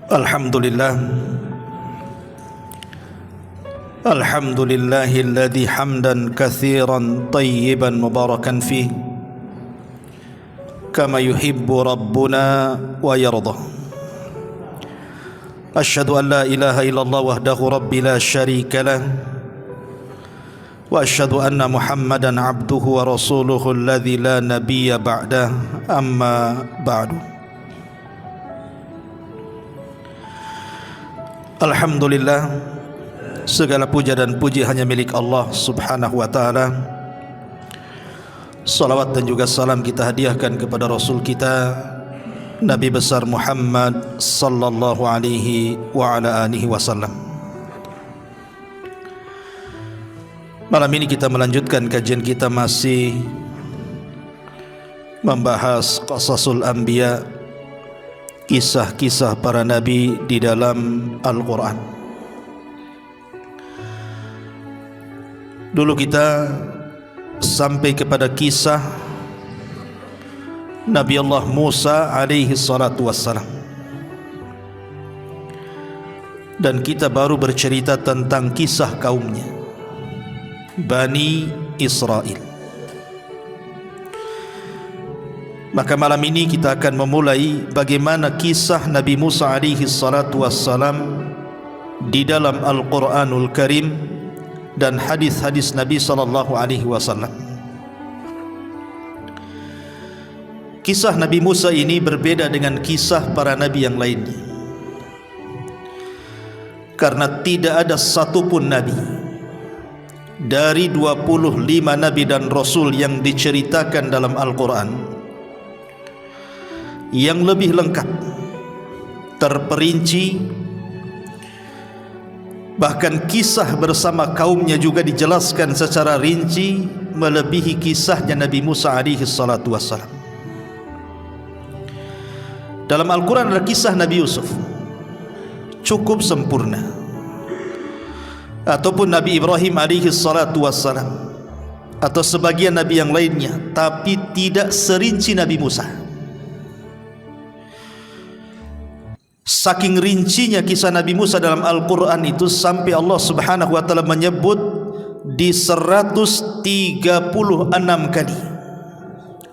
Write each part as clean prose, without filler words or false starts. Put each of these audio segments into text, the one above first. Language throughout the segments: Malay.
Alhamdulillah Alhamdulillahilladzi hamdan katsiran tayyiban mubarakan fih kama yuhibbu rabbuna wa yarda. Asyhadu an la ilaha illallah wahdahu rabbi la syarika lah wa asyhadu anna Muhammadan abduhu wa rasuluhu alladzi la nabiyya ba'dah, amma ba'du. Alhamdulillah, segala puja dan puji hanya milik Allah subhanahu wa ta'ala. Salawat dan juga salam kita hadiahkan kepada Rasul kita Nabi besar Muhammad sallallahu alaihi wa ala alihi wasallam. Malam ini kita melanjutkan kajian kita, masih membahas Qasasul Anbiya, kisah-kisah para nabi di dalam Al-Quran. Dulu kita sampai kepada kisah Nabi Allah Musa alaihi salatu wassalam, dan kita baru bercerita tentang kisah kaumnya, Bani Israel. Maka malam ini kita akan memulai bagaimana kisah Nabi Musa alaihi salatu wassalam di dalam Al-Quranul Karim dan hadis-hadis Nabi sallallahu alaihi wasallam. Kisah Nabi Musa ini berbeda dengan kisah para nabi yang lainnya, karena tidak ada satupun nabi dari 25 nabi dan rasul yang diceritakan dalam Al-Quran yang lebih lengkap, terperinci, bahkan kisah bersama kaumnya juga dijelaskan secara rinci melebihi kisahnya Nabi Musa alaihi salatu wassalam. Dalam Al-Quran ada kisah Nabi Yusuf, cukup sempurna, ataupun Nabi Ibrahim alaihi salatu wassalam, atau sebagian nabi yang lainnya, tapi tidak serinci Nabi Musa. Saking rincinya kisah Nabi Musa dalam Al-Quran itu sampai Allah subhanahu wa ta'ala menyebut di 136 kali,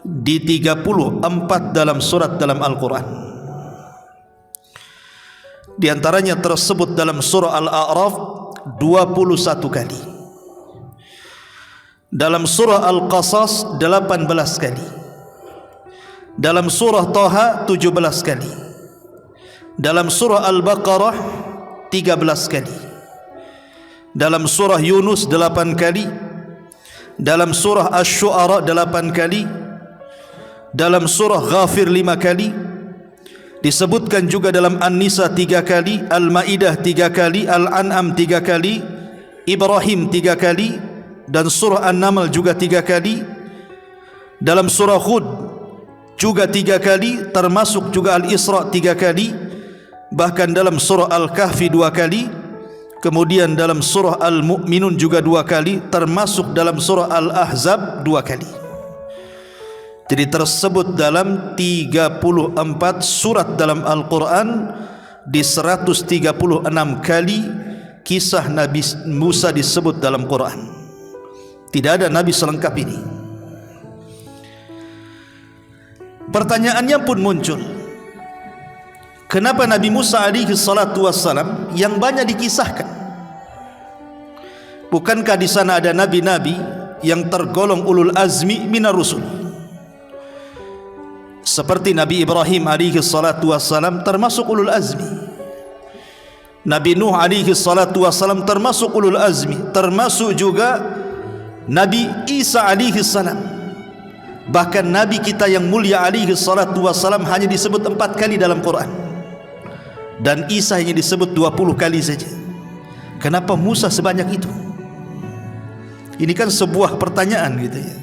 di 34 dalam surat dalam Al-Quran. Di antaranya tersebut dalam surah Al-A'raf 21 kali, dalam surah Al-Qasas 18 kali, dalam surah Taha 17 kali, dalam surah Al-Baqarah 13 kali, dalam surah Yunus 8 kali, dalam surah Asy-Syu'ara 8 kali, dalam surah Ghafir 5 kali, disebutkan juga dalam An-Nisa 3 kali, Al-Maidah 3 kali, Al-An'am 3 kali, Ibrahim 3 kali, dan surah An-Naml juga 3 kali, dalam surah Hud juga 3 kali, termasuk juga Al-Isra 3 kali, bahkan dalam surah Al-Kahfi 2 kali, kemudian dalam surah Al-Mu'minun juga 2 kali, termasuk dalam surah Al-Ahzab 2 kali. Jadi tersebut dalam 34 surat dalam Al-Quran, di 136 kali kisah Nabi Musa disebut dalam Quran. Tidak ada nabi selengkap ini. Pertanyaannya pun muncul, kenapa Nabi Musa alaihi salatu wassalam yang banyak dikisahkan? Bukankah di sana ada nabi-nabi yang tergolong ulul azmi minar rusul, seperti Nabi Ibrahim alaihi salatu wassalam termasuk ulul azmi, Nabi Nuh alaihi salatu wassalam termasuk ulul azmi, termasuk juga Nabi Isa alaihi salam. Bahkan Nabi kita yang mulia alaihi salatu wassalam hanya disebut 4 kali dalam Quran, dan Isa hanya disebut 20 kali saja. Kenapa Musa sebanyak itu? Ini kan sebuah pertanyaan gitu ya.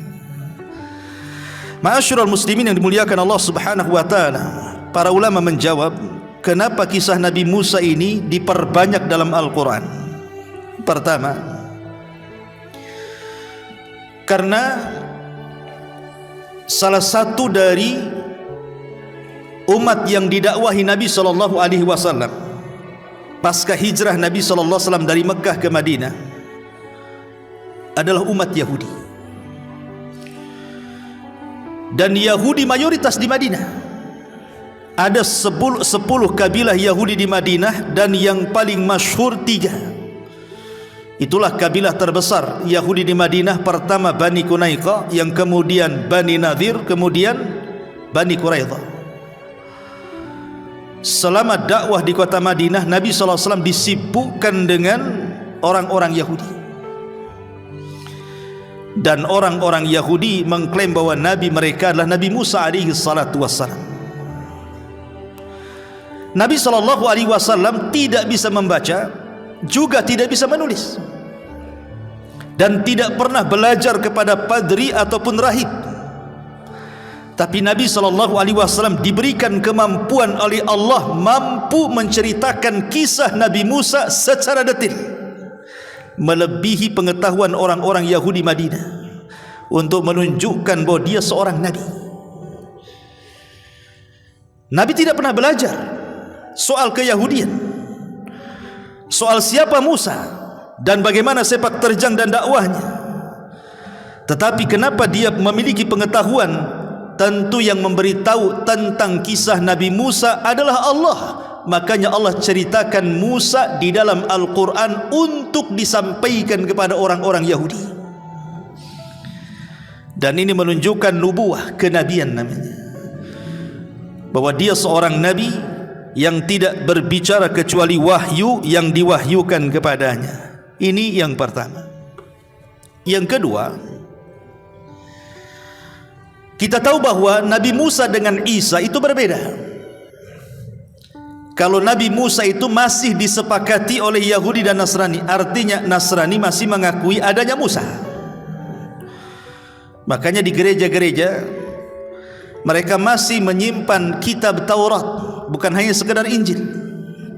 Ma'asyiral muslimin yang dimuliakan Allah subhanahu wa ta'ala, para ulama menjawab, kenapa kisah Nabi Musa ini diperbanyak dalam Al-Quran? Pertama, karena salah satu dari umat yang didakwahi Nabi SAW pasca hijrah Nabi SAW dari Mekah ke Madinah adalah umat Yahudi. Dan Yahudi mayoritas di Madinah. Ada 10 kabilah Yahudi di Madinah, dan yang paling masyhur 3. Itulah kabilah terbesar Yahudi di Madinah. Pertama Bani Qunaiqah, yang kemudian Bani Nadir, kemudian Bani Quraidah. Selama dakwah di kota Madinah, Nabi SAW disibukkan dengan orang-orang Yahudi. Dan orang-orang Yahudi mengklaim bahwa Nabi mereka adalah Nabi Musa alaihi salatu wassalam. Nabi SAW tidak bisa membaca, juga tidak bisa menulis, dan tidak pernah belajar kepada padri ataupun rahib. Tapi Nabi SAW diberikan kemampuan oleh Allah, mampu menceritakan kisah Nabi Musa secara detil, melebihi pengetahuan orang-orang Yahudi Madinah, untuk menunjukkan bahwa dia seorang Nabi. Nabi tidak pernah belajar soal keyahudian, soal siapa Musa dan bagaimana sepak terjang dan dakwahnya. Tetapi kenapa dia memiliki pengetahuan? Tentu yang memberitahu tentang kisah Nabi Musa adalah Allah. Makanya Allah ceritakan Musa di dalam Al-Quran untuk disampaikan kepada orang-orang Yahudi. Dan ini menunjukkan nubuah, kenabian namanya, bahwa dia seorang nabi yang tidak berbicara kecuali wahyu yang diwahyukan kepadanya. Ini yang pertama. Yang kedua, kita tahu bahwa Nabi Musa dengan Isa itu berbeda. Kalau Nabi Musa itu masih disepakati oleh Yahudi dan Nasrani, artinya Nasrani masih mengakui adanya Musa. Makanya di gereja-gereja mereka masih menyimpan kitab Taurat, bukan hanya sekedar Injil.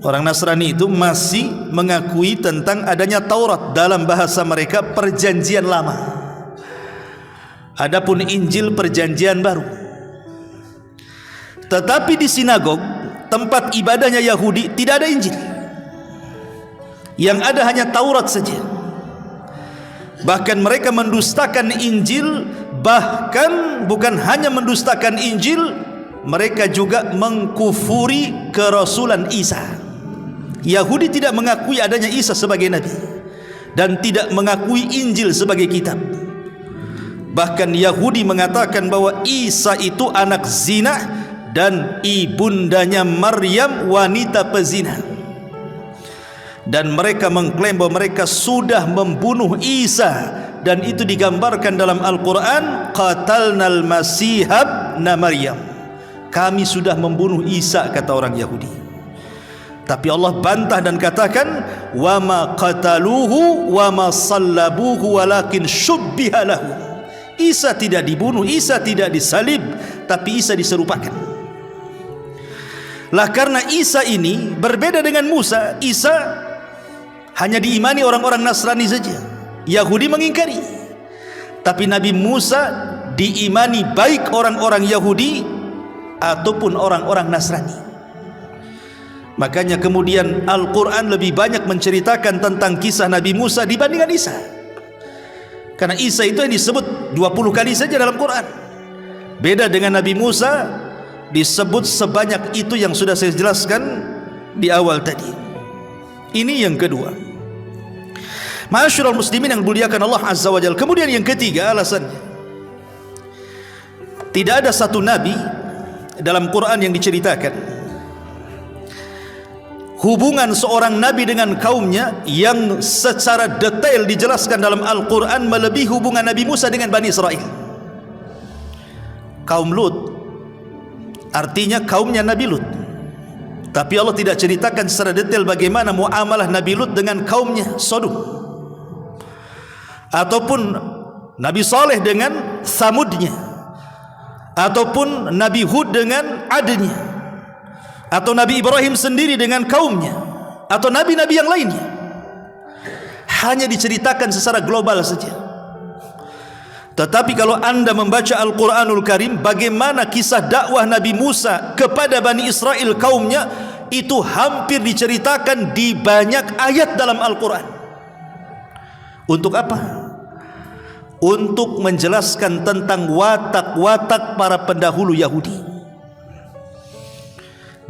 Orang Nasrani itu masih mengakui tentang adanya Taurat, dalam bahasa mereka Perjanjian Lama. Adapun Injil Perjanjian Baru. Tetapi di sinagog, tempat ibadahnya Yahudi, tidak ada Injil. Yang ada hanya Taurat saja. Bahkan mereka mendustakan Injil. Bahkan bukan hanya mendustakan Injil, mereka juga mengkufuri kerasulan Isa. Yahudi tidak mengakui adanya Isa sebagai Nabi, dan tidak mengakui Injil sebagai kitab. Bahkan Yahudi mengatakan bahwa Isa itu anak zina, dan ibundanya Maryam wanita pezina. Dan mereka mengklaim bahwa mereka sudah membunuh Isa, dan itu digambarkan dalam Al-Quran, qatalnal masihab na Maryam. Kami sudah membunuh Isa, kata orang Yahudi. Tapi Allah bantah dan katakan, wa ma qataluhu wa ma sallabuhu walakin syubbiha lahu. Isa tidak dibunuh, Isa tidak disalib, tapi Isa diserupakan. Lah karena Isa ini berbeda dengan Musa, Isa hanya diimani orang-orang Nasrani saja, Yahudi mengingkari. Tapi Nabi Musa diimani baik orang-orang Yahudi ataupun orang-orang Nasrani. Makanya kemudian Al-Quran lebih banyak menceritakan tentang kisah Nabi Musa dibandingkan Isa. Karena Isa itu yang disebut 20 kali saja dalam Quran. Beda dengan Nabi Musa, disebut sebanyak itu yang sudah saya jelaskan di awal tadi. Ini yang kedua. Ma'asyiral muslimin yang dimuliakan Allah Azza wa Jalla. Kemudian yang ketiga alasannya, tidak ada satu nabi dalam Quran yang diceritakan hubungan seorang nabi dengan kaumnya yang secara detail dijelaskan dalam Al-Quran melebihi hubungan Nabi Musa dengan Bani Israel. Kaum Lut, artinya kaumnya Nabi Lut. Tapi Allah tidak ceritakan secara detail bagaimana muamalah Nabi Lut dengan kaumnya Sodom, ataupun Nabi Saleh dengan Samudnya, ataupun Nabi Hud dengan Adnya, atau Nabi Ibrahim sendiri dengan kaumnya, atau nabi-nabi yang lainnya. Hanya diceritakan secara global saja. Tetapi kalau anda membaca Al-Quranul Karim, bagaimana kisah dakwah Nabi Musa kepada Bani Israel kaumnya, itu hampir diceritakan di banyak ayat dalam Al-Quran. Untuk apa? Untuk menjelaskan tentang watak-watak para pendahulu Yahudi.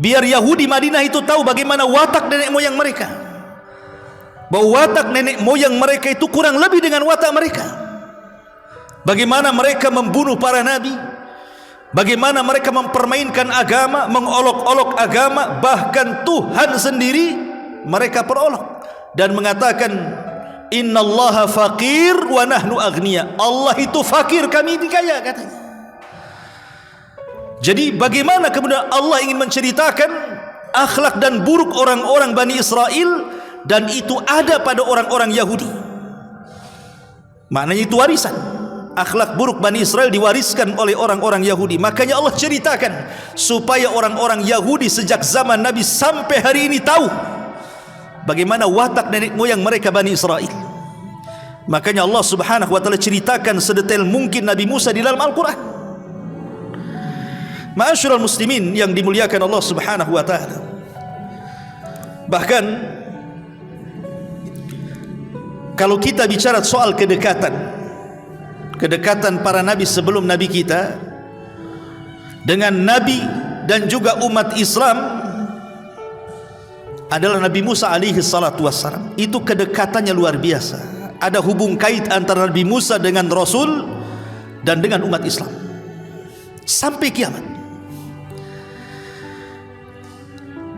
Biar Yahudi Madinah itu tahu bagaimana watak nenek moyang mereka, bahwa watak nenek moyang mereka itu kurang lebih dengan watak mereka. Bagaimana mereka membunuh para nabi, bagaimana mereka mempermainkan agama, mengolok-olok agama, bahkan Tuhan sendiri mereka perolok dan mengatakan innallaha faqir wa nahnu aghnia. Allah itu fakir, kami ini kaya, katanya. Jadi bagaimana kemudian Allah ingin menceritakan akhlak dan buruk orang-orang Bani Israel, dan itu ada pada orang-orang Yahudi. Maknanya itu warisan. Akhlak buruk Bani Israel diwariskan oleh orang-orang Yahudi. Makanya Allah ceritakan supaya orang-orang Yahudi sejak zaman Nabi sampai hari ini tahu bagaimana watak nenek moyang mereka Bani Israel. Makanya Allah Subhanahu wa taala ceritakan sedetail mungkin Nabi Musa di dalam Al-Quran. Ma'asyiral muslimin yang dimuliakan Allah Subhanahu wa taala. Bahkan kalau kita bicara soal kedekatan para nabi sebelum nabi kita dengan nabi dan juga umat Islam adalah Nabi Musa alaihi salatu wassalam. Itu kedekatannya luar biasa. Ada hubung kait antara Nabi Musa dengan Rasul dan dengan umat Islam sampai kiamat.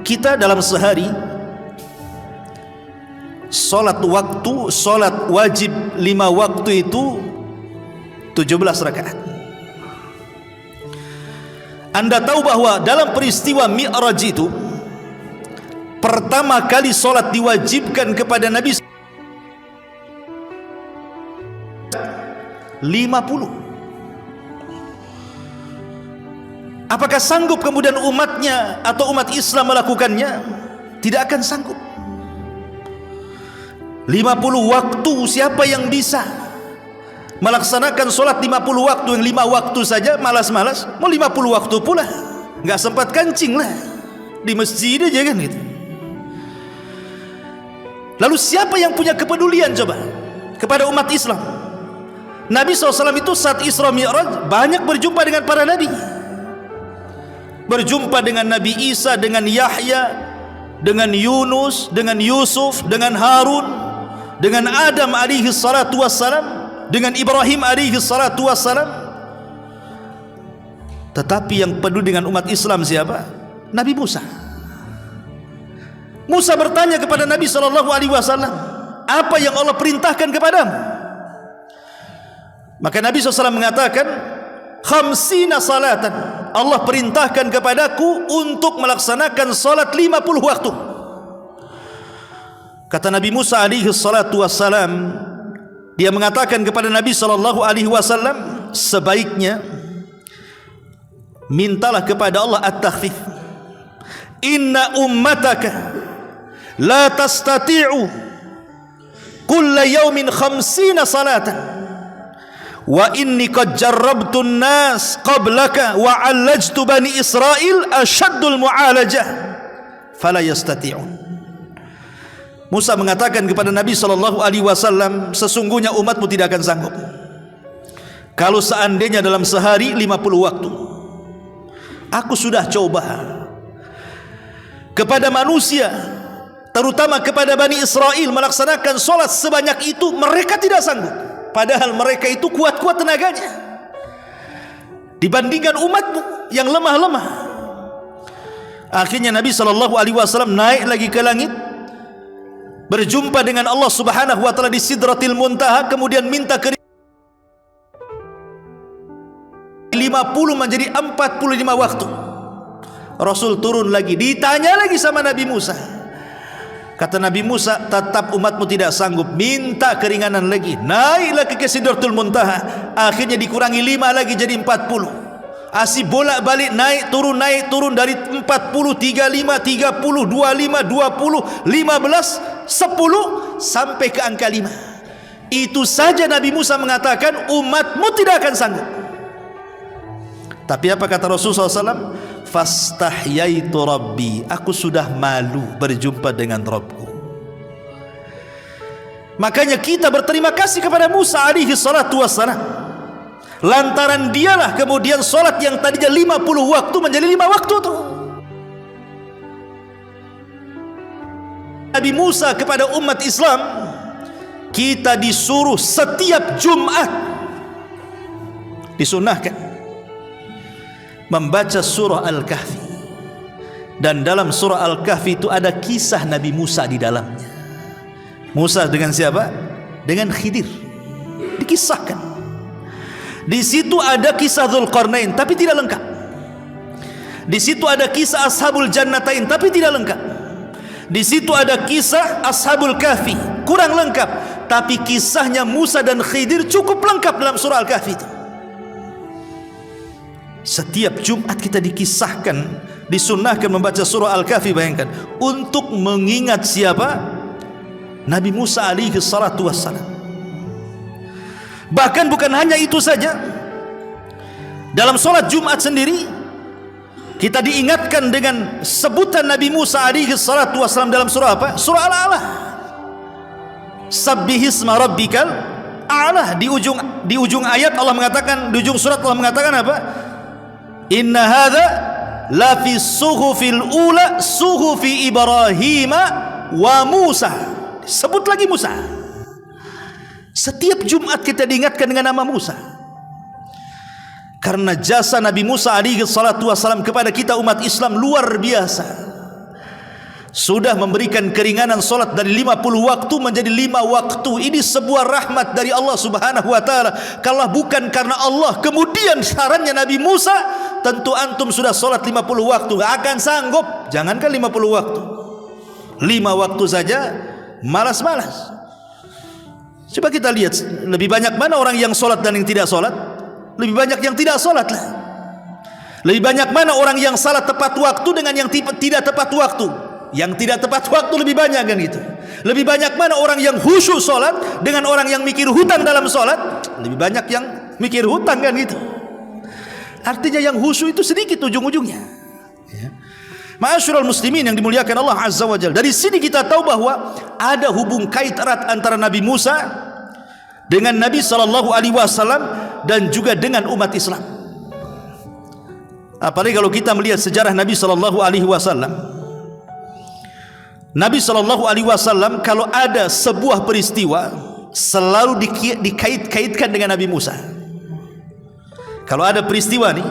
Kita dalam sehari solat wajib 5 waktu itu 17 rakaat. Anda tahu bahwa dalam peristiwa Mi'raj itu pertama kali solat diwajibkan kepada Nabi 50. Apakah sanggup kemudian umatnya atau umat Islam melakukannya? Tidak akan sanggup. 50 waktu, siapa yang bisa melaksanakan solat 50 waktu? Yang 5 waktu saja malas-malas, mau 50 waktu pula nggak sempat kancing lah di masjid aja kan gitu. Lalu siapa yang punya kepedulian coba kepada umat Islam? Nabi SAW itu saat Isra Mi'raj banyak berjumpa dengan para nabi, berjumpa dengan Nabi Isa, dengan Yahya, dengan Yunus, dengan Yusuf, dengan Harun, dengan Adam alaihi salatu wassalam, dengan Ibrahim alaihi salatu wassalam. Tetapi yang peduli dengan umat Islam siapa? Nabi Musa. Musa bertanya kepada Nabi SAW, apa yang Allah perintahkan kepadamu? Maka Nabi SAW mengatakan, 50 salatan, Allah perintahkan kepadaku untuk melaksanakan salat 50 waktu. Kata Nabi Musa alaihi salatu wassalam, dia mengatakan kepada Nabi SAW, sebaiknya mintalah kepada Allah at-takhfif. Inna ummataka la tastati'u kulla yawmin 50 salatan wa inni qad jarrabtu an-nas qablaka wa 'allajtu bani Israil ashaddul mu'alajah fala yastati'un. Musa mengatakan kepada Nabi SAW, sesungguhnya umatmu tidak akan sanggup kalau seandainya dalam sehari 50 waktu. Aku sudah coba kepada manusia, terutama kepada Bani Israel, melaksanakan solat sebanyak itu, mereka tidak sanggup. Padahal mereka itu kuat-kuat tenaganya dibandingkan umatmu yang lemah-lemah. Akhirnya Nabi SAW naik lagi ke langit, berjumpa dengan Allah Subhanahu wa taala di Sidratil Muntaha, kemudian minta ke 50 menjadi 45 waktu. Rasul turun lagi, ditanya lagi sama Nabi Musa. Kata Nabi Musa, tetap umatmu tidak sanggup, minta keringanan lagi. Naik lagi ke Sidratul Muntaha, akhirnya dikurangi 5 lagi jadi 40. Asih bolak-balik naik turun dari 40, 35, 30, 25, 20, 15, 10 sampai ke angka 5. Itu saja Nabi Musa mengatakan umatmu tidak akan sanggup. Tapi apa kata Rasulullah SAW? Fastahyaitu Rabbi, aku sudah malu berjumpa dengan Rabbku. Makanya kita berterima kasih kepada Musa alaihi salatu wassalam. Lantaran dialah kemudian solat yang tadinya 50 waktu menjadi 5 waktu tuh. Nabi Musa kepada umat Islam, kita disuruh setiap Jumat disunahkan membaca surah Al-Kahfi. Dan dalam surah Al-Kahfi itu ada kisah Nabi Musa di dalamnya. Musa dengan siapa? Dengan Khidir. Dikisahkan. Di situ ada kisah Dzulqarnain tapi tidak lengkap. Di situ ada kisah Ashabul Jannatain tapi tidak lengkap. Di situ ada kisah Ashabul Kahfi, kurang lengkap, tapi kisahnya Musa dan Khidir cukup lengkap dalam surah Al-Kahfi itu. Setiap Jumat kita dikisahkan, disunnahkan membaca surah Al-Kahfi, bayangkan, untuk mengingat siapa? Nabi Musa alaihi salatu wassalam. Bahkan bukan hanya itu saja, dalam solat Jumat sendiri kita diingatkan dengan sebutan Nabi Musa alaihi salatu wassalam dalam surah apa? Surah Al-A'la. Sabbihisma rabbikal a'la. Di ujung ayat Allah mengatakan, di ujung surat Allah mengatakan apa? Inna hadza la fi suhufil ula suhufi Ibrahim wa Musa. Sebut lagi Musa. Setiap Jumat kita diingatkan dengan nama Musa. Karena jasa Nabi Musa alaihi salatu wassalam kepada kita umat Islam luar biasa. Sudah memberikan keringanan solat dari 50 waktu menjadi 5 waktu. Ini sebuah rahmat dari Allah subhanahu wa ta'ala. Kalau bukan karena Allah, kemudian sarannya Nabi Musa, tentu antum sudah solat 50 waktu, gak akan sanggup. Jangankan 50 waktu, 5 waktu saja malas-malas. Coba kita lihat, lebih banyak mana orang yang solat dan yang tidak solat? Lebih banyak yang tidak solat lah. Lebih banyak mana orang yang salat tepat waktu dengan yang tidak tepat waktu? Yang tidak tepat waktu lebih banyak kan gitu. Lebih banyak mana orang yang khusyuk solat dengan orang yang mikir hutang dalam solat? Lebih banyak yang mikir hutang kan gitu. Artinya yang khusyuk itu sedikit ujung-ujungnya. Ya. Ma'asyiral muslimin yang dimuliakan Allah Azza wa Jalla. Dari sini kita tahu bahwa ada hubung kait erat antara Nabi Musa dengan Nabi sallallahu alaihi wasallam dan juga dengan umat Islam. Apalagi kalau kita melihat sejarah Nabi sallallahu alaihi wasallam. Nabi sallallahu alaihi wasallam kalau ada sebuah peristiwa selalu dikait-kaitkan dengan Nabi Musa. Kalau ada peristiwa nih,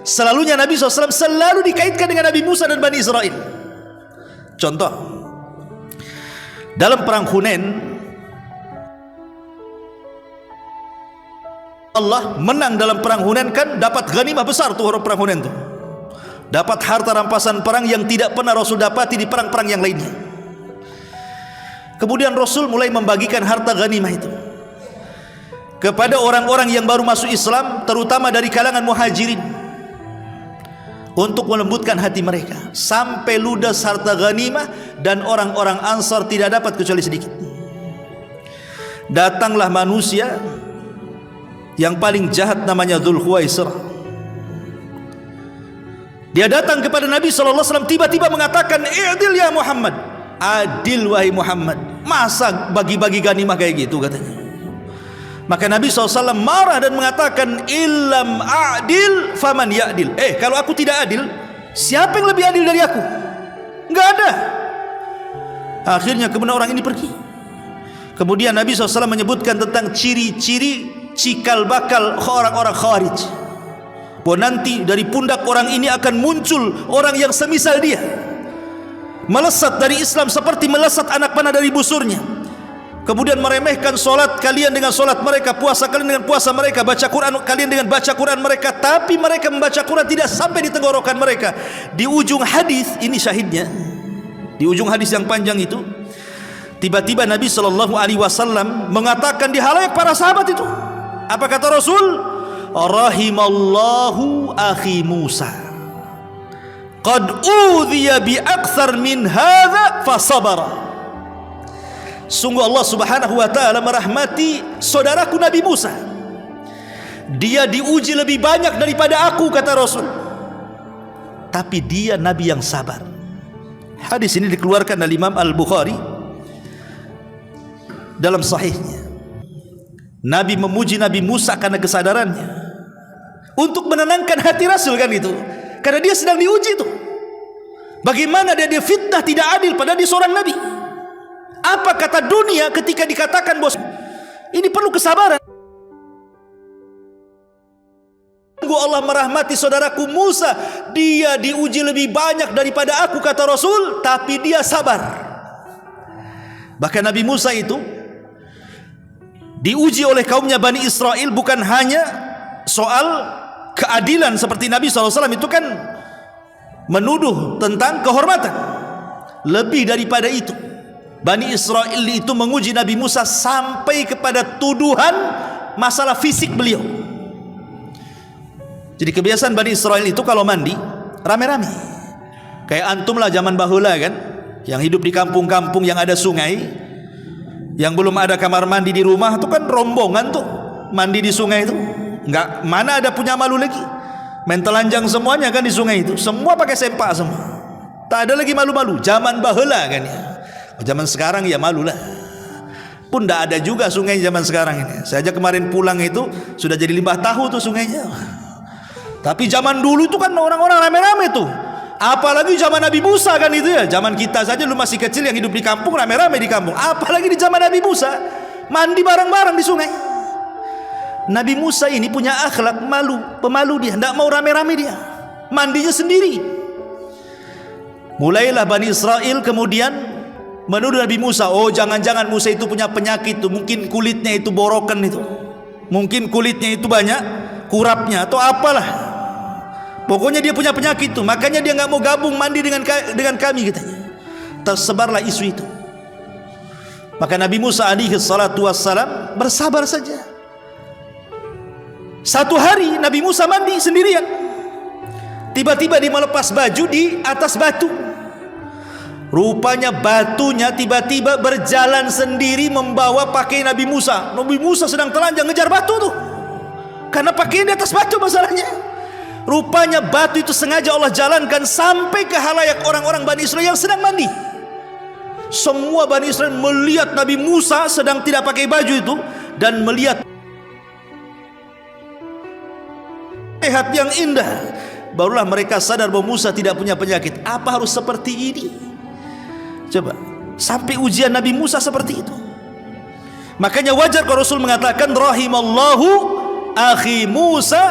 selalunya Nabi SAW selalu dikaitkan dengan Nabi Musa dan Bani Israel. Contoh, dalam perang Hunain, Allah menang dalam perang Hunain, kan dapat ghanimah besar tuh orang perang Hunain tuh. Dapat harta rampasan perang yang tidak pernah Rasul dapati di perang-perang yang lainnya. Kemudian Rasul mulai membagikan harta ghanimah itu kepada orang-orang yang baru masuk Islam, terutama dari kalangan muhajirin, untuk melembutkan hati mereka. Sampai ludas harta ghanimah dan orang-orang Ansar tidak dapat kecuali sedikit. Datanglah manusia yang paling jahat, namanya Dzul Khuwaisirah. Dia datang kepada Nabi SAW, tiba-tiba mengatakan, "I'dil ya Muhammad." Adil wahai Muhammad. Masa bagi-bagi ghanimah kayak gitu, katanya. Maka Nabi SAW marah dan mengatakan, "Illam a'dil faman ya'dil." Kalau aku tidak adil, siapa yang lebih adil dari aku? Enggak ada. Akhirnya kemudian orang ini pergi. Kemudian Nabi SAW menyebutkan tentang ciri-ciri cikal bakal orang-orang Khawarij, bahwa nanti dari pundak orang ini akan muncul orang yang semisal dia, melesat dari Islam seperti melesat anak panah dari busurnya. Kemudian meremehkan solat kalian dengan solat mereka, puasa kalian dengan puasa mereka, baca Quran kalian dengan baca Quran mereka. Tapi mereka membaca Quran tidak sampai di tenggorokan mereka. Di ujung hadis ini syahidnya, di ujung hadis yang panjang itu, tiba-tiba Nabi SAW mengatakan di halayak para sahabat itu, apa kata Rasul? Rahimallahu akhi Musa, qad udhiya bi akthar min hadza fasabara. Sungguh Allah Subhanahu wa taala merahmati saudaraku Nabi Musa. Dia diuji lebih banyak daripada aku, kata Rasul. Tapi dia nabi yang sabar. Hadis ini dikeluarkan oleh Imam Al-Bukhari dalam sahihnya. Nabi memuji Nabi Musa karena kesadarannya, untuk menenangkan hati Rasul kan itu. Karena dia sedang diuji itu. Bagaimana dia fitnah tidak adil padahal dia seorang nabi. Apa kata dunia ketika dikatakan bos? Ini perlu kesabaran. Allah merahmati saudaraku Musa, dia diuji lebih banyak daripada aku, kata Rasul, tapi dia sabar. Bahkan Nabi Musa itu diuji oleh kaumnya Bani Israel bukan hanya soal keadilan seperti Nabi SAW, itu kan menuduh tentang kehormatan. Lebih daripada itu, Bani Israel itu menguji Nabi Musa sampai kepada tuduhan masalah fisik beliau. Jadi kebiasaan Bani Israel itu kalau mandi rame-rame. Kayak antum lah zaman bahula kan, yang hidup di kampung-kampung yang ada sungai, yang belum ada kamar mandi di rumah, itu kan rombongan tuh mandi di sungai itu. Enggak, mana ada punya malu lagi. Main telanjang semuanya kan di sungai itu. Semua pakai sempak semua. Tak ada lagi malu-malu. Zaman bahula kan ya. Zaman sekarang ya malulah. Pun tidak ada juga sungai zaman sekarang ini. Saya aja kemarin pulang itu sudah jadi limbah tahu tuh sungainya. Tapi zaman dulu itu kan orang-orang rame-rame tuh. Apalagi zaman Nabi Musa kan itu ya. Zaman kita saja lu masih kecil yang hidup di kampung rame-rame di kampung. Apalagi di zaman Nabi Musa, mandi bareng-bareng di sungai. Nabi Musa ini punya akhlak malu, pemalu dia, tidak mau rame-rame dia. Mandinya sendiri. Mulailah Bani Israel kemudian menuduh Nabi Musa, oh jangan-jangan Musa itu punya penyakit tuh, mungkin kulitnya itu borokan itu, mungkin kulitnya itu banyak kurapnya atau apalah, pokoknya dia punya penyakit tuh, makanya dia nggak mau gabung mandi dengan kami katanya. Tersebarlah isu itu. Maka Nabi Musa alaihi salatu wassalam bersabar saja. Satu hari Nabi Musa mandi sendirian, tiba-tiba dia melepas baju di atas batu. Rupanya batunya tiba-tiba berjalan sendiri membawa pakaian Nabi Musa. Nabi Musa sedang telanjang ngejar batu tuh, karena pakaian di atas batu masalahnya. Rupanya batu itu sengaja Allah jalankan sampai ke halayak orang-orang Bani Israel yang sedang mandi. Semua Bani Israel melihat Nabi Musa sedang tidak pakai baju itu, dan melihat sehat yang indah. Barulah mereka sadar bahwa Musa tidak punya penyakit. Apa harus seperti ini? Coba, sampai ujian Nabi Musa seperti itu. Makanya wajar kalau Rasul mengatakan rahimallahu akhi Musa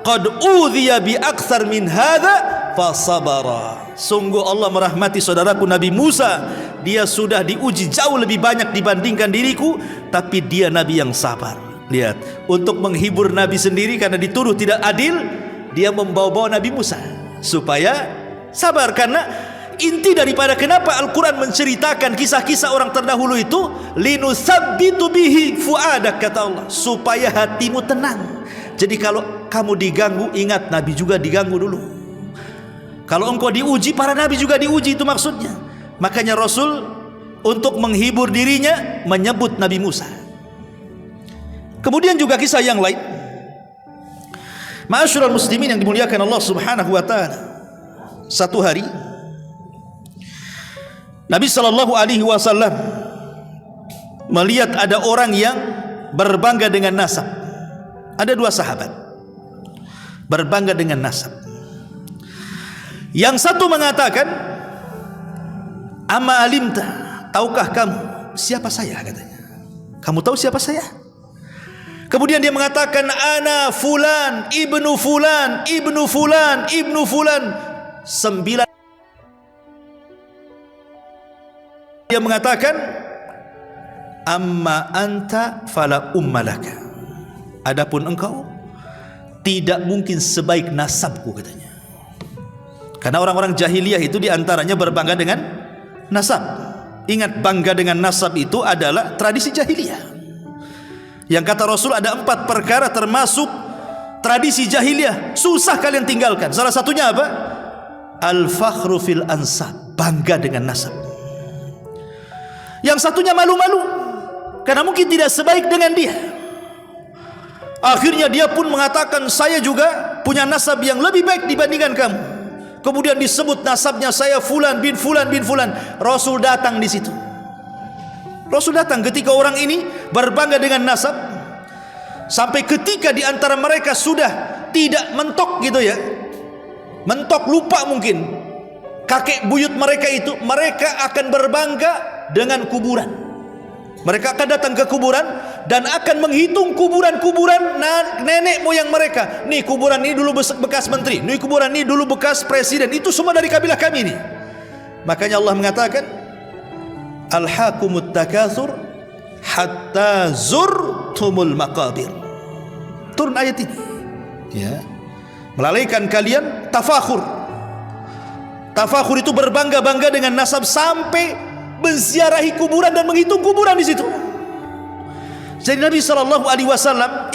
qad udhiya bi aktsar min hadza fasabara. Sungguh Allah merahmati saudaraku Nabi Musa, dia sudah diuji jauh lebih banyak dibandingkan diriku, tapi dia nabi yang sabar. Lihat, untuk menghibur Nabi sendiri karena dituduh tidak adil, dia membawa-bawa Nabi Musa supaya sabar. Karena inti daripada kenapa Al-Quran menceritakan kisah-kisah orang terdahulu itu, linusabbitu bihi fuadak, kata Allah, supaya hatimu tenang. Jadi kalau kamu diganggu, ingat Nabi juga diganggu dulu. Kalau engkau diuji, para Nabi juga diuji, itu maksudnya. Makanya Rasul untuk menghibur dirinya menyebut Nabi Musa. Kemudian juga kisah yang lain. Ma'asyiral muslimin yang dimuliakan Allah Subhanahu wa taala. Satu hari Nabi sallallahu alaihi wasallam melihat ada orang yang berbangga dengan nasab. Ada dua sahabat berbangga dengan nasab. Yang satu mengatakan, "Amma alimta, tahukah kamu siapa saya?" katanya. "Kamu tahu siapa saya?" Kemudian dia mengatakan, "Ana fulan, ibnu fulan, ibnu fulan, ibnu fulan." 9. Dia mengatakan, "Amma anta fala ummalaka." Adapun engkau tidak mungkin sebaik nasabku, katanya. Karena orang-orang jahiliyah itu diantaranya berbangga dengan nasab. Ingat, bangga dengan nasab itu adalah tradisi jahiliyah. Yang kata Rasul ada 4 perkara termasuk tradisi jahiliyah, susah kalian tinggalkan. Salah satunya apa? Al-fakhru fil ansab, bangga dengan nasab. Yang satunya malu-malu karena mungkin tidak sebaik dengan dia. Akhirnya dia pun mengatakan, saya juga punya nasab yang lebih baik dibandingkan kamu. Kemudian disebut nasabnya, saya fulan bin fulan bin fulan. Rasul datang di situ. Rasul datang ketika orang ini berbangga dengan nasab, sampai ketika di antara mereka sudah tidak mentok gitu ya, mentok, lupa mungkin kakek buyut mereka itu, mereka akan berbangga dengan kuburan. Mereka akan datang ke kuburan dan akan menghitung kuburan-kuburan nenek moyang mereka. Nih kuburan ini dulu bekas menteri, nih kuburan ini dulu bekas presiden. Itu semua dari kabilah kami nih. Makanya Allah mengatakan, alhaakumut takatsur hatta zurtumul maqabir. Turun ayat ini, ya, melalaikan kalian tafakhur. Tafakhur itu berbangga-bangga dengan nasab sampai menziarahi kuburan dan menghitung kuburan di situ. Jadi Nabi SAW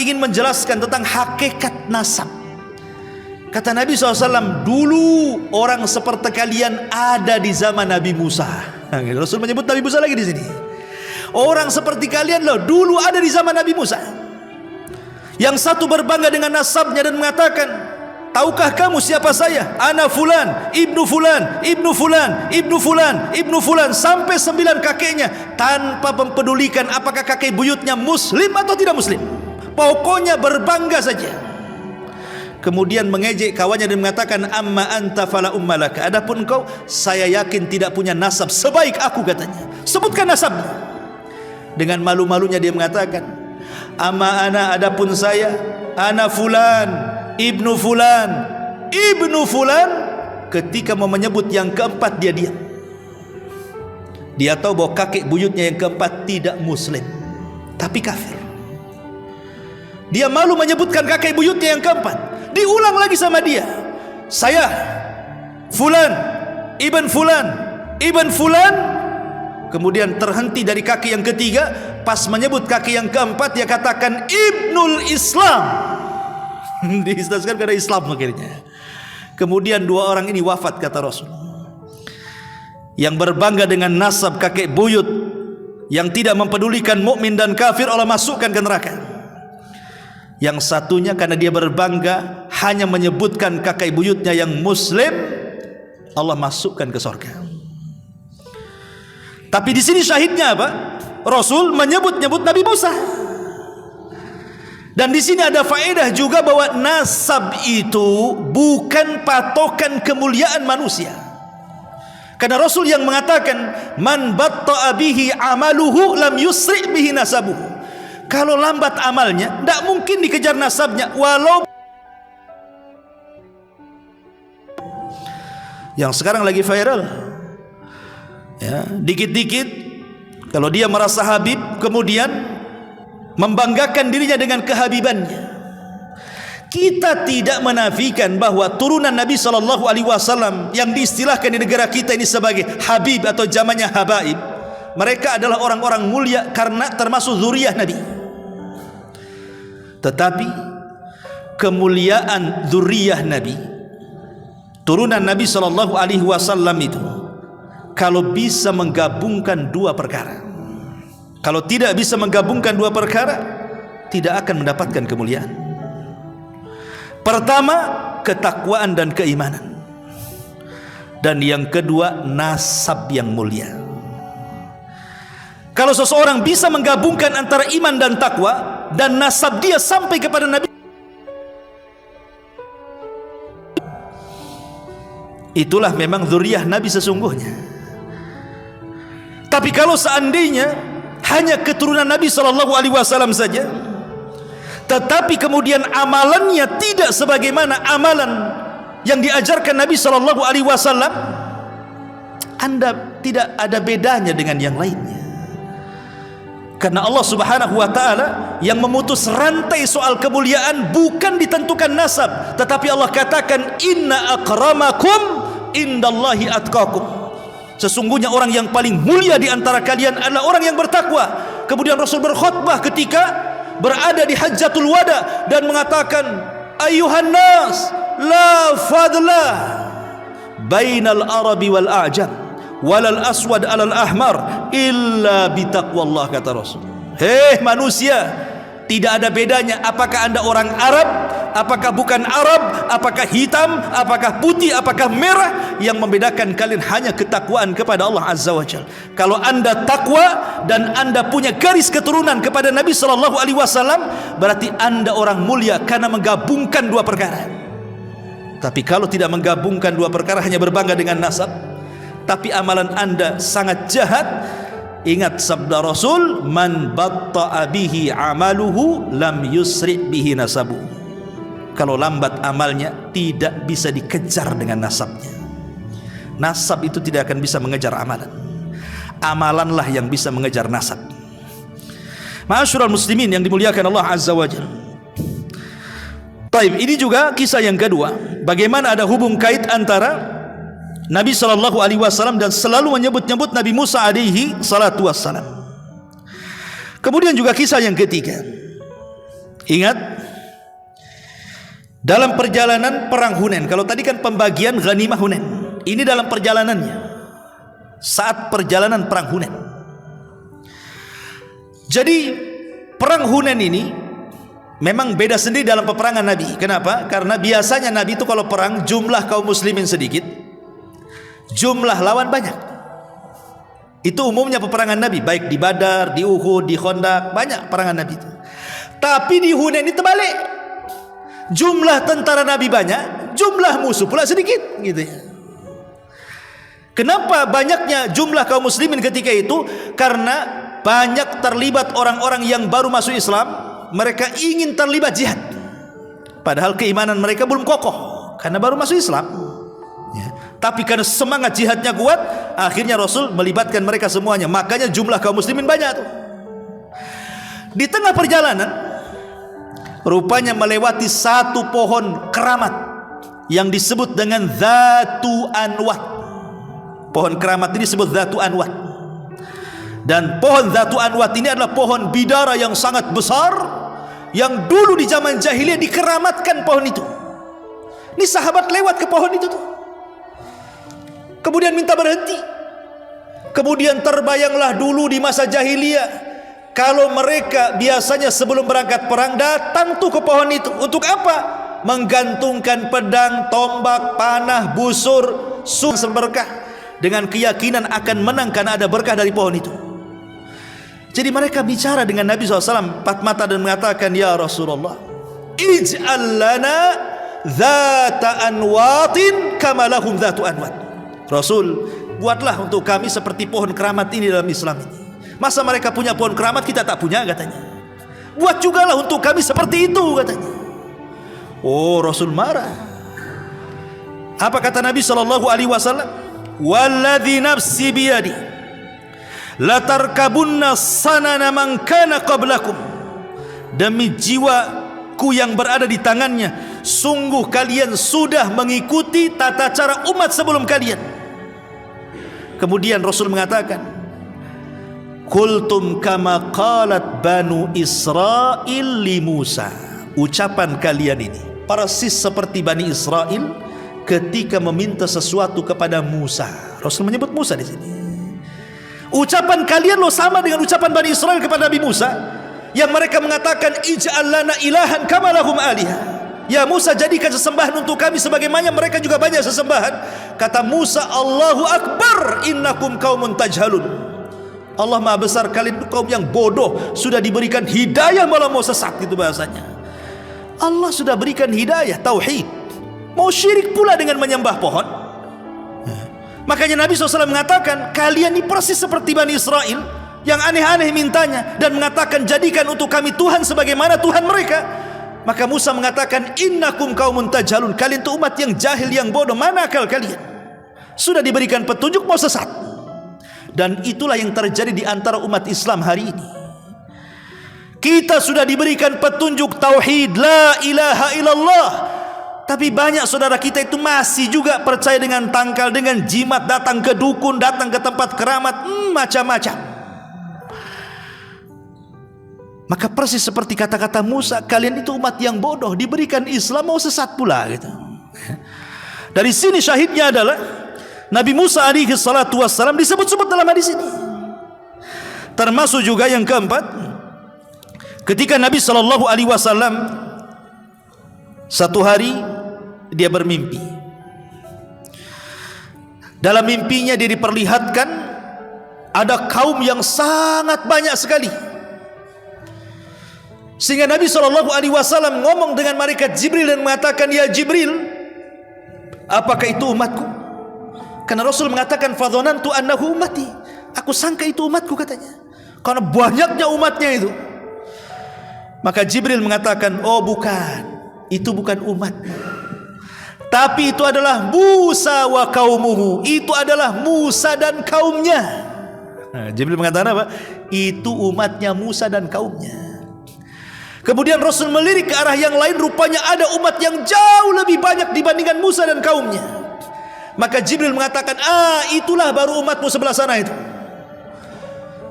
ingin menjelaskan tentang hakikat nasab. Kata Nabi SAW, dulu orang seperti kalian ada di zaman Nabi Musa. Rasul menyebut Nabi Musa lagi di sini. Orang seperti kalian loh, dulu ada di zaman Nabi Musa. Yang satu berbangga dengan nasabnya dan mengatakan, tahukah kamu siapa saya? Ana fulan, ibnu fulan, ibnu fulan, ibnu fulan, ibnu fulan, sampai 9 kakeknya, tanpa mempedulikan apakah kakek buyutnya muslim atau tidak muslim. Pokoknya berbangga saja. Kemudian mengejek kawannya dan mengatakan, amma anta fala ummalaka. Adapun kau, saya yakin tidak punya nasab sebaik aku, katanya. Sebutkan nasabnya. Dengan malu-malunya dia mengatakan, amma ana, adapun saya, ana fulan, ibnu fulan, ibnu fulan. Ketika mau menyebut yang keempat, dia diam. Dia tahu bahwa kakek buyutnya yang keempat tidak muslim, tapi kafir. Dia malu menyebutkan kakek buyutnya yang keempat. Diulang lagi sama dia, saya fulan, ibn fulan, ibn fulan. Kemudian terhenti dari kaki yang ketiga. Pas menyebut kaki yang keempat, dia katakan ibnul Islam. Diistilahkan karena Islam akhirnya. Kemudian 2 orang ini wafat, kata Rasul. Yang berbangga dengan nasab kakek buyut, yang tidak mempedulikan mukmin dan kafir, Allah masukkan ke neraka. Yang satunya karena dia berbangga hanya menyebutkan kakek buyutnya yang muslim, Allah masukkan ke surga. Tapi di sini syahidnya apa? Rasul menyebut-nyebut Nabi Musa. Dan di sini ada faedah juga bahwa nasab itu bukan patokan kemuliaan manusia. Karena Rasul yang mengatakan, man batta'a bihi amaluhu lam yusri' bihi nasabuhu. Kalau lambat amalnya, tidak mungkin dikejar nasabnya. Walau yang sekarang lagi viral, ya, dikit-dikit kalau dia merasa habib, kemudian membanggakan dirinya dengan kehabibannya. Kita tidak menafikan bahwa turunan Nabi SAW yang diistilahkan di negara kita ini sebagai habib atau zamannya habaib, mereka adalah orang-orang mulia karena termasuk zuriyah Nabi. Tetapi kemuliaan zuriyah Nabi, turunan Nabi SAW itu, kalau bisa menggabungkan 2 perkara, kalau tidak bisa menggabungkan 2 perkara, tidak akan mendapatkan kemuliaan. Pertama, ketakwaan dan keimanan. Dan yang kedua, nasab yang mulia. Kalau seseorang bisa menggabungkan antara iman dan takwa, dan nasab dia sampai kepada Nabi, itulah memang zuriyah Nabi sesungguhnya. Tapi kalau seandainya hanya keturunan Nabi SAW saja, tetapi kemudian amalannya tidak sebagaimana amalan yang diajarkan Nabi SAW, Anda tidak ada bedanya dengan yang lainnya. Karena Allah Subhanahu wa Ta'ala yang memutus rantai soal kemuliaan bukan ditentukan nasab, tetapi Allah katakan, inna akramakum indallahi atqakum. Sesungguhnya orang yang paling mulia di antara kalian adalah orang yang bertakwa. Kemudian Rasul berkhutbah ketika berada di Hajjatul Wada dan mengatakan, ayuhan nas la fadla bainal arabi wal a'jam. walal aswad alal ahmar illa bitaqwallah, kata Rasul. Hei manusia, tidak ada bedanya apakah anda orang Arab, apakah bukan Arab, apakah hitam, apakah putih, apakah merah. Yang membedakan kalian hanya ketakwaan kepada Allah Azza wa Jalla. Kalau anda takwa dan anda punya garis keturunan kepada Nabi SAW, berarti anda orang mulia karena menggabungkan dua perkara. Tapi kalau tidak menggabungkan dua perkara, hanya berbangga dengan nasab, tapi amalan anda sangat jahat. Ingat sabda Rasul, man batta'a bihi amaluhu lam yusri bihi nasabu. Kalau lambat amalnya, tidak bisa dikejar dengan nasabnya. Nasab itu tidak akan bisa mengejar amalan. Amalanlah yang bisa mengejar nasab. Ma'asyiral muslimin yang dimuliakan Allah Azza wa Jalla. Taib, ini juga kisah yang kedua, bagaimana ada hubung kait antara Nabi SAW dan selalu menyebut-nyebut Nabi Musa alaihi salatu wassalam. Kemudian juga kisah yang ketiga. Ingat, dalam perjalanan perang Hunain. Kalau tadi kan pembagian ghanimah Hunain, ini dalam perjalanannya, saat perjalanan perang Hunain. Jadi perang Hunain ini memang beda sendiri dalam peperangan Nabi. Kenapa? Karena biasanya Nabi itu kalau perang, jumlah kaum muslimin sedikit, jumlah lawan banyak. Itu umumnya peperangan Nabi, baik di Badar, di Uhud, di Khandaq, banyak perangan Nabi itu. Tapi di Hunain ini terbalik. Jumlah tentara Nabi banyak, jumlah musuh pula sedikit, gitu ya. Kenapa banyaknya jumlah kaum muslimin ketika itu? Karena banyak terlibat orang-orang yang baru masuk Islam. Mereka ingin terlibat jihad, padahal keimanan mereka belum kokoh karena baru masuk Islam ya. Tapi karena semangat jihadnya kuat, akhirnya Rasul melibatkan mereka semuanya. Makanya jumlah kaum muslimin banyak tuh. Di tengah perjalanan, rupanya melewati satu pohon keramat yang disebut dengan Dzatu Anwat. Pohon keramat ini disebut Dzatu Anwat. Dan pohon Dzatu Anwat ini adalah pohon bidara yang sangat besar, yang dulu di zaman jahiliyah dikeramatkan pohon itu. Ini sahabat lewat ke pohon itu tuh, kemudian minta berhenti. Kemudian terbayanglah dulu di masa jahiliyah, kalau mereka biasanya sebelum berangkat perang datang tuh ke pohon itu. Untuk apa? Menggantungkan pedang, tombak, panah, busur, berkah, dengan keyakinan akan menang karena ada berkah dari pohon itu. Jadi mereka bicara dengan Nabi SAW empat mata dan mengatakan, ya Rasulullah, ij'al lana dzata anwatin kama lahum dzatu anwat. Rasul, buatlah untuk kami seperti pohon keramat ini dalam Islam ini. Masa mereka punya pohon keramat, kita tak punya, katanya. Buat jugalah untuk kami seperti itu, katanya. Oh, Rasul marah. Apa kata Nabi SAW? Walladzi nafsi biyadi latarkabunna sanana man kana qablakum. Demi jiwaku yang berada di tangannya, sungguh kalian sudah mengikuti tata cara umat sebelum kalian. Kemudian Rasul mengatakan, Qultum kama qalat Banu Israil li Musa. Ucapan kalian ini persis seperti Bani Israel ketika meminta sesuatu kepada Musa. Rasul menyebut Musa di sini. Ucapan kalian lo sama dengan ucapan Bani Israel kepada Nabi Musa, yang mereka mengatakan, ij'al lana ilahan kama lahum aliha. Ya Musa, jadikan sesembahan untuk kami sebagaimana mereka juga banyak sesembahan. Kata Musa, Allahu Akbar, innakum qaumun tajhalun. Allah Maha Besar, kalian itu kaum yang bodoh, sudah diberikan hidayah malah mau sesat, gitu bahasanya. Allah sudah berikan hidayah, tauhid, mau syirik pula dengan menyembah pohon. Makanya Nabi SAW mengatakan, kalian ini persis seperti Bani Israel yang aneh-aneh mintanya dan mengatakan, jadikan untuk kami Tuhan sebagaimana Tuhan mereka. Maka Musa mengatakan, innakum qaumun tajhalun, kalian itu umat yang jahil, yang bodoh, mana akal kalian? Sudah diberikan petunjuk mau sesat. Dan itulah yang terjadi di antara umat Islam hari ini. Kita sudah diberikan petunjuk tauhid, la ilaha illallah, tapi banyak saudara kita itu masih juga percaya dengan tangkal, dengan jimat, datang ke dukun, datang ke tempat keramat, macam-macam. Maka persis seperti kata-kata Musa, kalian itu umat yang bodoh, diberikan Islam mau sesat pula, gitu. Dari sini syahidnya adalah Nabi Musa alaihi salatu wassalam disebut-sebut dalam hadis ini. Termasuk juga yang keempat, ketika Nabi sallallahu alaihi wasallam satu hari dia bermimpi. Dalam mimpinya dia diperlihatkan ada kaum yang sangat banyak sekali. Sehingga Nabi sallallahu alaihi wasallam ngomong dengan malaikat Jibril dan mengatakan, "Ya Jibril, apakah itu umatku?" Karena Rasul mengatakan, "Fadhanantu annahu ummati." Aku sangka itu umatku, katanya. Karena banyaknya umatnya itu. Maka Jibril mengatakan, "Oh bukan, itu bukan umat. Tapi itu adalah Musa wa kaumuhu. Itu adalah Musa dan kaumnya." Nah, Jibril mengatakan apa? Itu umatnya Musa dan kaumnya. Kemudian Rasul melirik ke arah yang lain, rupanya ada umat yang jauh lebih banyak dibandingkan Musa dan kaumnya. Maka Jibril mengatakan, itulah baru umatmu sebelah sana itu.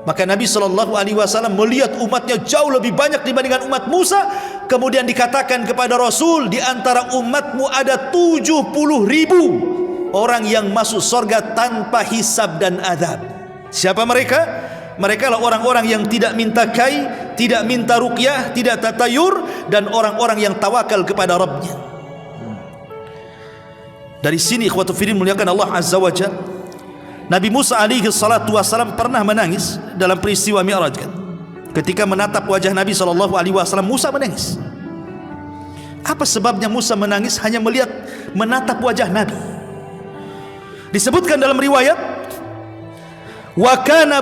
Maka Nabi SAW melihat umatnya jauh lebih banyak dibandingkan umat Musa. Kemudian dikatakan kepada Rasul, di antara umatmu ada 70.000 orang yang masuk surga tanpa hisab dan adab. Siapa mereka? Mereka lah orang-orang yang tidak minta kai, tidak minta ruqyah, tidak tatayur, dan orang-orang yang tawakal kepada Rabbnya. Dari sini ikhwatu fiddin muliakan Allah Azza wa Jalla, Nabi Musa alaihi salatu wassalam pernah menangis dalam peristiwa Mi'raj kan? Ketika menatap wajah Nabi sallallahu alaihi wasallam, Musa menangis. Apa sebabnya Musa menangis hanya melihat menatap wajah Nabi? Disebutkan dalam riwayat, wa kana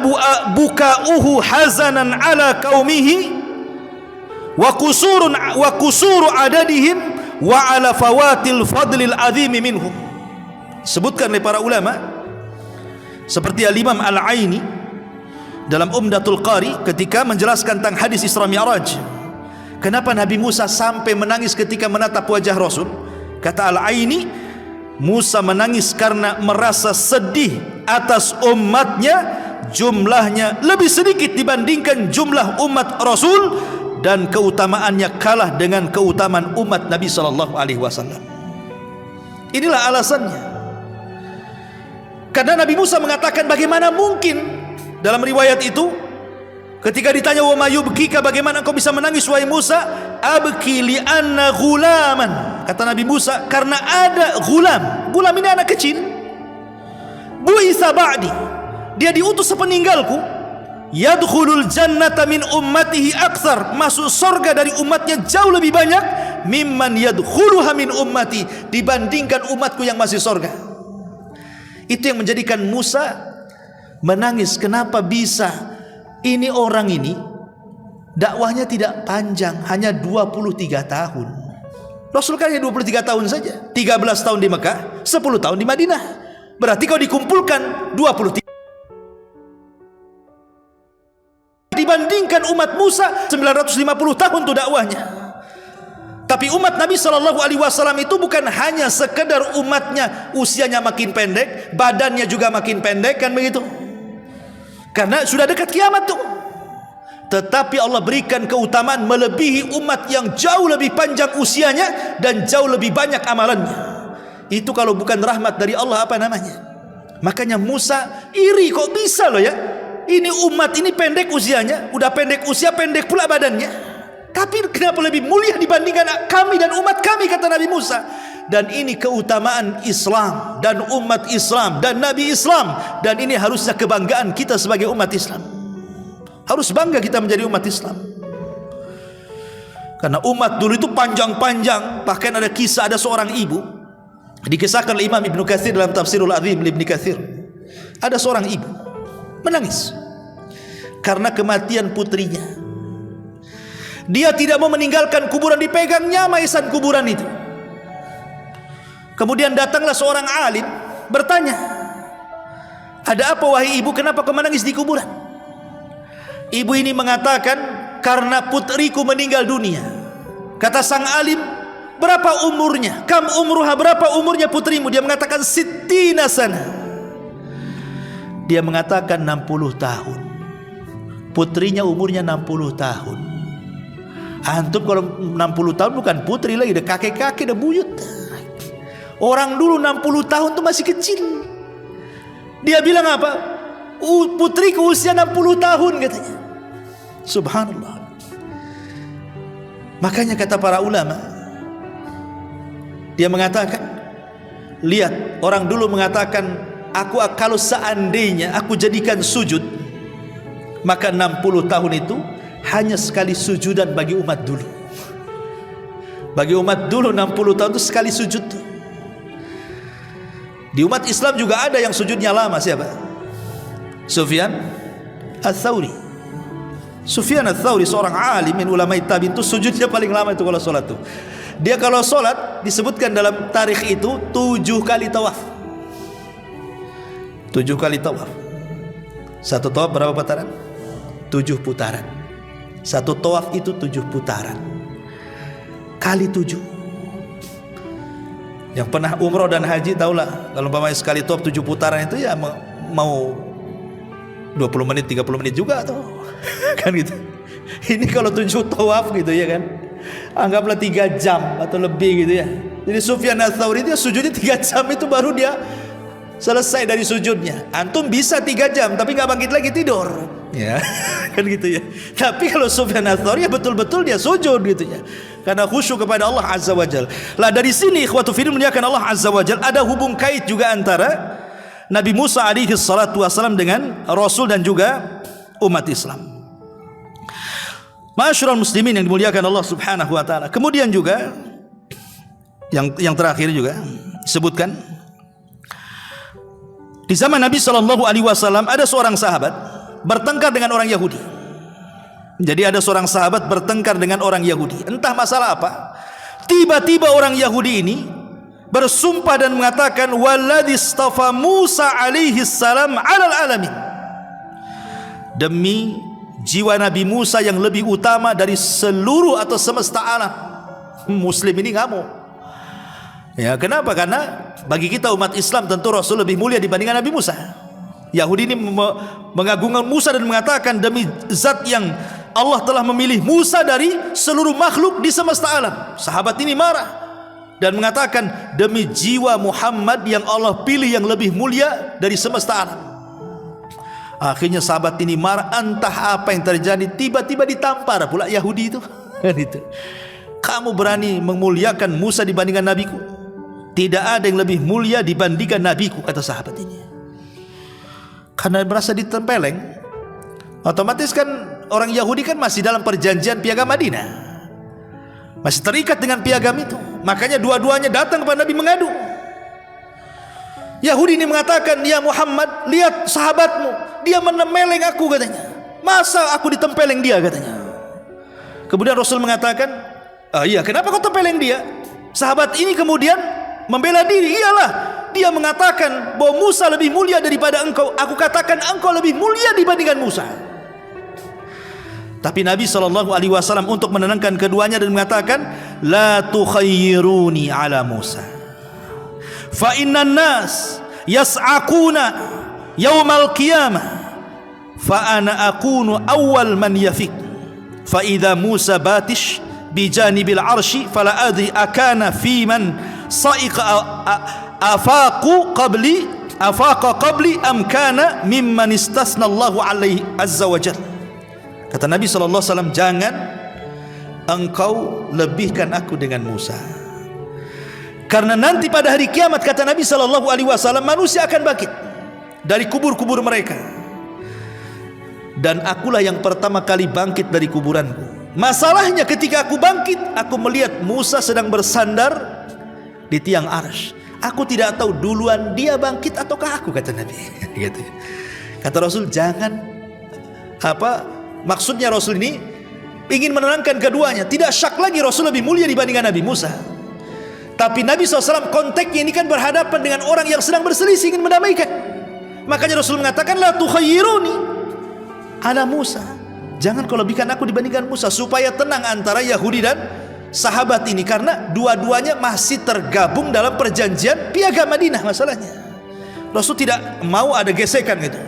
buka'uhu hazanan ala qaumihi wa kusuru adadihim wa ala fawatil fadlil azimi minhum. Disebutkan oleh para ulama seperti Al-Imam Al-Aini dalam Umdatul Qari ketika menjelaskan tentang hadis Isra Mi'raj. Kenapa Nabi Musa sampai menangis ketika menatap wajah Rasul? Kata Al-Aini, Musa menangis karena merasa sedih atas umatnya jumlahnya lebih sedikit dibandingkan jumlah umat Rasul, dan keutamaannya kalah dengan keutamaan umat Nabi sallallahu alaihi wasallam. Inilah alasannya. Karena Nabi Musa mengatakan, bagaimana mungkin, dalam riwayat itu ketika ditanya, wa mayubkika, bagaimana engkau bisa menangis wahai Musa? Abki li anna ghulaman. Kata Nabi Musa, karena ada gulam. Gulam ini anak kecil. Bu'itsa ba'di, dia diutus sepeninggalku. Yadkhulul jannata min ummatihi aktsar, masuk surga dari umatnya jauh lebih banyak mimman yadkhuluha min ummati, dibandingkan umatku yang masih surga. Itu yang menjadikan Musa menangis. Kenapa bisa ini orang ini dakwahnya tidak panjang, hanya 23 tahun. Rasul kan hanya 23 tahun saja, 13 tahun di Mekah, 10 tahun di Madinah. Berarti kalau dikumpulkan 23 dibandingkan umat Musa 950 tahun itu dakwahnya. Tapi umat Nabi SAW itu bukan hanya sekedar umatnya usianya makin pendek, badannya juga makin pendek, kan begitu? Karena sudah dekat kiamat tuh. Tetapi Allah berikan keutamaan melebihi umat yang jauh lebih panjang usianya dan jauh lebih banyak amalannya. Itu kalau bukan rahmat dari Allah apa namanya? Makanya Musa iri, kok bisa loh ya? Ini umat ini pendek usianya, udah pendek usia, pendek pula badannya. Tapi kenapa lebih mulia dibandingkan kami dan umat kami, kata Nabi Musa. Dan ini keutamaan Islam dan umat Islam dan Nabi Islam. Dan ini harusnya kebanggaan kita sebagai umat Islam. Harus bangga kita menjadi umat Islam. Karena umat dulu itu panjang-panjang. Bahkan ada kisah, ada seorang ibu, dikisahkan oleh Imam Ibnu Katsir dalam Tafsirul Azim Ibnu Katsir. Ada seorang ibu menangis karena kematian putrinya. Dia tidak mau meninggalkan kuburan, dipegangnya maisan kuburan itu. Kemudian datanglah seorang alim bertanya, ada apa wahai ibu, kenapa kau menangis di kuburan? Ibu ini mengatakan, karena putriku meninggal dunia. Kata sang alim, berapa umurnya? Kam umruha, berapa umurnya putrimu? Dia mengatakan sittina sana. Dia mengatakan 60 tahun. Putrinya umurnya 60 tahun. Antum kalau 60 tahun bukan putri lagi, udah kakek-kakek, udah buyut. Orang dulu 60 tahun tuh masih kecil. Dia bilang apa? Putriku usia 60 tahun katanya. Subhanallah. Makanya kata para ulama, dia mengatakan, lihat, orang dulu mengatakan, kalau seandainya aku jadikan sujud, maka 60 tahun itu hanya sekali sujudan bagi umat dulu. Bagi umat dulu 60 tahun itu sekali sujud. Di umat Islam juga ada yang sujudnya lama. Siapa? Sufyan Ats-Tsauri. Sufyan Ats-Tsauri seorang alim min ulama tabi'in, itu sujudnya paling lama itu kalau sholat tuh. Dia kalau sholat disebutkan dalam tarikh itu 7 kali tawaf. 7 kali tawaf. Satu tawaf berapa putaran? 7 putaran. Satu tawaf itu 7 putaran. Kali 7. Yang pernah umroh dan haji tahulah, kalau umpamanya sekali tawaf 7 putaran itu ya mau 20 menit 30 menit juga tuh. Kan gitu. Ini kalau 7 tawaf gitu ya kan, anggaplah 3 jam atau lebih gitu ya. Jadi Sufyan Ats-Tsauri dia sujudnya 3 jam itu baru dia selesai dari sujudnya. Antum bisa 3 jam tapi nggak bangkit lagi, tidur ya. Kan gitu ya. Tapi kalau Sufyan Ats-Tsauri ya betul-betul dia sujud gitu ya, karena khusyuk kepada Allah Azza wa Jalla. Lah dari sini ikhwatu fillah muliakan Allah Azza wa Jalla, ada hubung kait juga antara Nabi Musa alaihi salatu wasalam dengan Rasul dan juga umat Islam. Ma'asyiral muslimin yang dimuliakan Allah Subhanahu wa taala. Kemudian juga yang terakhir juga disebutkan di zaman Nabi sallallahu alaihi wasallam ada seorang sahabat bertengkar dengan orang Yahudi. Jadi ada seorang sahabat bertengkar dengan orang Yahudi. Entah masalah apa. Tiba-tiba orang Yahudi ini bersumpah dan mengatakan walladzi istafa Musa alaihi salam 'alal alamin. Demi jiwa Nabi Musa yang lebih utama dari seluruh atau semesta alam. Muslim ini ngamuk. Ya, kenapa? Karena bagi kita umat Islam tentu Rasul lebih mulia dibandingkan Nabi Musa. Yahudi ini mengagungkan Musa dan mengatakan demi zat yang Allah telah memilih Musa dari seluruh makhluk di semesta alam. Sahabat ini marah dan mengatakan demi jiwa Muhammad yang Allah pilih yang lebih mulia dari semesta alam. Akhirnya sahabat ini marah, entah apa yang terjadi, tiba-tiba ditampar pula Yahudi itu. Kamu berani memuliakan Musa dibandingkan nabiku? Tidak ada yang lebih mulia dibandingkan nabiku, kata sahabat ini. Karena merasa ditempeleng. Otomatis kan orang Yahudi kan masih dalam perjanjian piagam Madinah, masih terikat dengan piagam itu. Makanya dua-duanya datang kepada Nabi mengadu. Yahudi ini mengatakan, ya Muhammad, lihat sahabatmu, dia menemeleng aku katanya. Masa aku ditempeleng dia katanya. Kemudian Rasul mengatakan, iya, kenapa kau tempeleng dia? Sahabat ini kemudian membela diri, iyalah, dia mengatakan bahwa Musa lebih mulia daripada engkau. Aku katakan engkau lebih mulia dibandingkan Musa. Tapi Nabi SAW untuk menenangkan keduanya dan mengatakan, la tukhayyiruni ala Musa. Fa innan nas yas'aquna yaumal qiyamah fa ana akunu awwal man yafik. Fa idza Musa batish bi janibil arsy fala adri akana fi man sa'iqa afaqa qabli am kana mimman istasna Allahu alaihi azza wa jalla. Kata Nabi sallallahu alaihi wasallam, jangan engkau lebihkan aku dengan Musa. Karena nanti pada hari kiamat, kata Nabi sallallahu alaihi wasallam, manusia akan bangkit dari kubur-kubur mereka. Dan akulah yang pertama kali bangkit dari kuburanku. Masalahnya ketika aku bangkit, aku melihat Musa sedang bersandar di tiang arsy. Aku tidak tahu duluan dia bangkit ataukah aku, kata Nabi. Gitu. Kata Rasul, jangan maksudnya Rasul ini ingin menenangkan keduanya. Tidak syak lagi Rasul lebih mulia dibandingkan Nabi Musa. Tapi Nabi SAW konteksnya ini kan berhadapan dengan orang yang sedang berselisih, ingin mendamaikan. Makanya Rasul mengatakan, la tukhayyiruni ala Musa. Jangan kau lebihkan aku dibandingkan Musa, supaya tenang antara Yahudi dan sahabat ini. Karena dua-duanya masih tergabung dalam perjanjian piagam Madinah masalahnya. Rasul tidak mau ada gesekan gitu.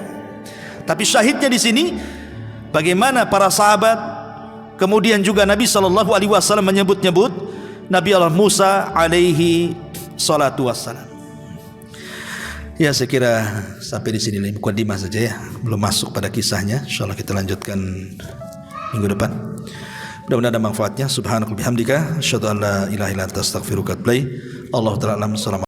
Tapi syahidnya di sini bagaimana para sahabat, kemudian juga Nabi SAW menyebut-nyebut Nabi Allah Musa alaihi salatu wassalam. Ya, saya kira sampai di sini mukadimah saja ya, belum masuk pada kisahnya. Insyaallah kita lanjutkan minggu depan. Mudah-mudahan ada manfaatnya. Subhanakallahumma bihamdika asyhadu an la ilaha illa anta astaghfiruka wa atubu ilaik. Allahu ta'ala alam.